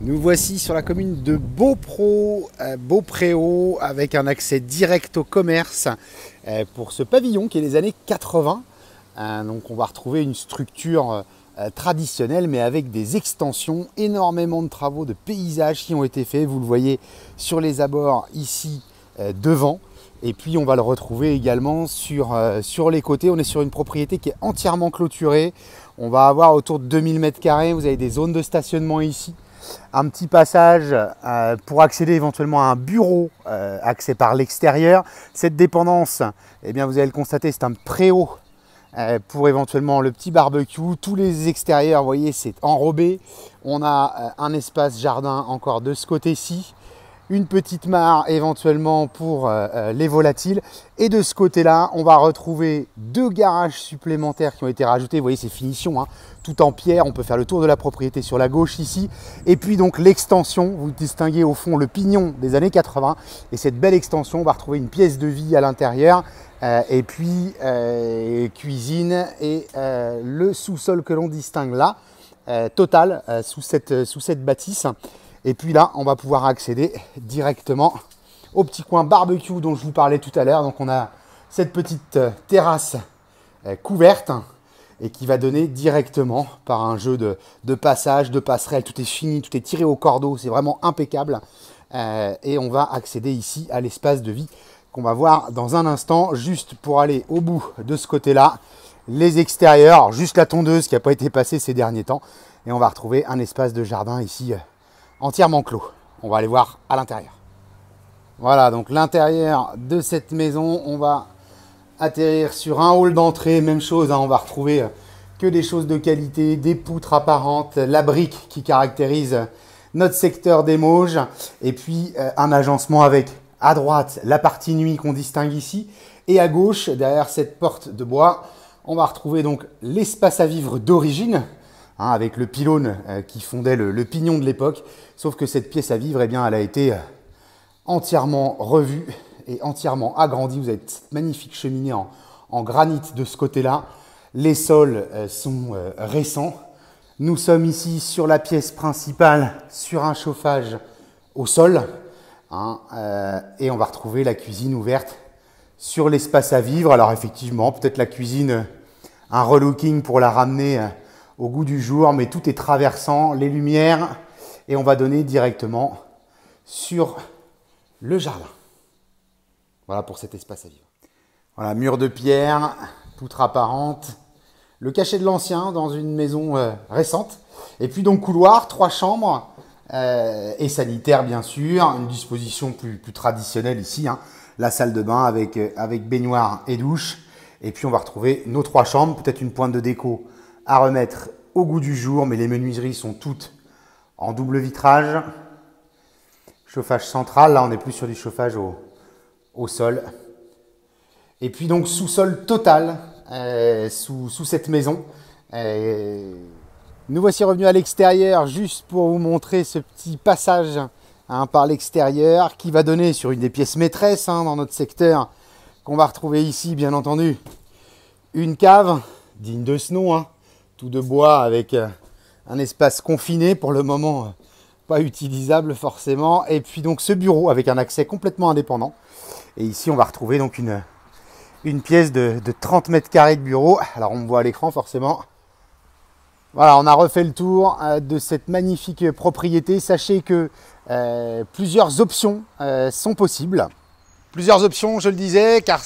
Nous voici sur la commune de Beaupréau avec un accès direct au commerce pour ce pavillon qui est des années 80. Donc on va retrouver une structure traditionnelle mais avec des extensions, énormément de travaux de paysage qui ont été faits. Vous le voyez sur les abords ici devant. Et puis on va le retrouver également sur les côtés. On est sur une propriété qui est entièrement clôturée. On va avoir autour de 2000 m². Vous avez des zones de stationnement ici. Un petit passage pour accéder éventuellement à un bureau, accès par l'extérieur. Cette dépendance, eh bien, vous allez le constater, c'est un préau pour éventuellement le petit barbecue. Tous les extérieurs, vous voyez, c'est enrobé. On a un espace jardin encore de ce côté-ci. Une petite mare éventuellement pour les volatiles. Et de ce côté-là, on va retrouver deux garages supplémentaires qui ont été rajoutés. Vous voyez, c'est finition, hein, tout en pierre. On peut faire le tour de la propriété sur la gauche ici. Et puis donc l'extension, vous distinguez au fond le pignon des années 80. Et cette belle extension, on va retrouver une pièce de vie à l'intérieur. Et puis cuisine et le sous-sol que l'on distingue là, total, sous cette bâtisse. Et puis là, on va pouvoir accéder directement au petit coin barbecue dont je vous parlais tout à l'heure. Donc on a cette petite terrasse couverte et qui va donner directement par un jeu de passage, de passerelle. Tout est fini, tout est tiré au cordeau, c'est vraiment impeccable. Et on va accéder ici à l'espace de vie qu'on va voir dans un instant. Juste pour aller au bout de ce côté-là, les extérieurs, juste la tondeuse qui n'a pas été passée ces derniers temps. Et on va retrouver un espace de jardin ici entièrement clos. On va aller voir à l'intérieur. Voilà, donc l'intérieur de cette maison, on va atterrir sur un hall d'entrée, même chose, hein, on va retrouver que des choses de qualité, des poutres apparentes, la brique qui caractérise notre secteur des Mauges, et puis un agencement avec à droite la partie nuit qu'on distingue ici, et à gauche, derrière cette porte de bois, on va retrouver donc l'espace à vivre d'origine, hein, avec le pylône qui fondait le pignon de l'époque, sauf que cette pièce à vivre, eh bien, elle a été entièrement revue et entièrement agrandie. Vous avez cette magnifique cheminée en granit de ce côté-là. Les sols sont récents. Nous sommes ici sur la pièce principale, sur un chauffage au sol, hein, et on va retrouver la cuisine ouverte sur l'espace à vivre. Alors effectivement, peut-être la cuisine, un relooking pour la ramener au goût du jour, mais tout est traversant, les lumières, et on va donner directement sur le jardin. Voilà pour cet espace à vivre. Voilà, mur de pierre, poutre apparente, le cachet de l'ancien dans une maison récente, et puis donc couloir, 3 chambres, et sanitaire bien sûr, une disposition plus traditionnelle ici, hein, la salle de bain avec baignoire et douche, et puis on va retrouver nos 3 chambres, peut-être une pointe de déco à remettre au goût du jour, mais les menuiseries sont toutes en double vitrage. Chauffage central, là on n'est plus sur du chauffage au sol. Et puis donc sous-sol total sous cette maison. Nous voici revenus à l'extérieur juste pour vous montrer ce petit passage, hein, par l'extérieur qui va donner sur une des pièces maîtresses, hein, dans notre secteur, qu'on va retrouver ici bien entendu une cave digne de ce nom, hein, tout de bois avec un espace confiné pour le moment, pas utilisable forcément, et puis donc ce bureau avec un accès complètement indépendant. Et ici on va retrouver donc une pièce de 30 m² de bureau. Alors on me voit à l'écran forcément. Voilà, on a refait le tour de cette magnifique propriété. Sachez que plusieurs options sont possibles. Plusieurs options, je le disais, car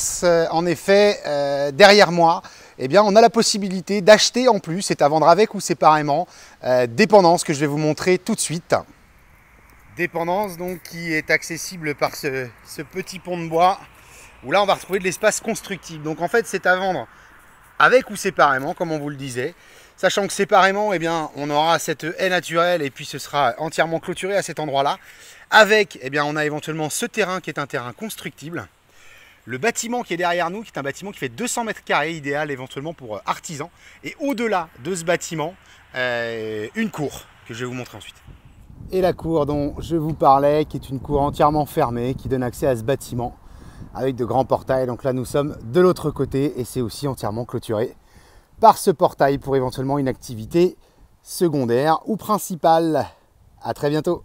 en effet, derrière moi, eh bien, on a la possibilité d'acheter en plus, c'est à vendre avec ou séparément, dépendance que je vais vous montrer tout de suite. Dépendance donc qui est accessible par ce petit pont de bois, où là on va retrouver de l'espace constructible. Donc en fait c'est à vendre avec ou séparément, comme on vous le disait. Sachant que séparément, eh bien, on aura cette haie naturelle et puis ce sera entièrement clôturé à cet endroit-là. Avec, eh bien, on a éventuellement ce terrain qui est un terrain constructible. Le bâtiment qui est derrière nous, qui est un bâtiment qui fait 200 m², idéal éventuellement pour artisans. Et au-delà de ce bâtiment, une cour que je vais vous montrer ensuite. Et la cour dont je vous parlais, qui est une cour entièrement fermée, qui donne accès à ce bâtiment avec de grands portails. Donc là, nous sommes de l'autre côté et c'est aussi entièrement clôturé par ce portail pour éventuellement une activité secondaire ou principale À très bientôt.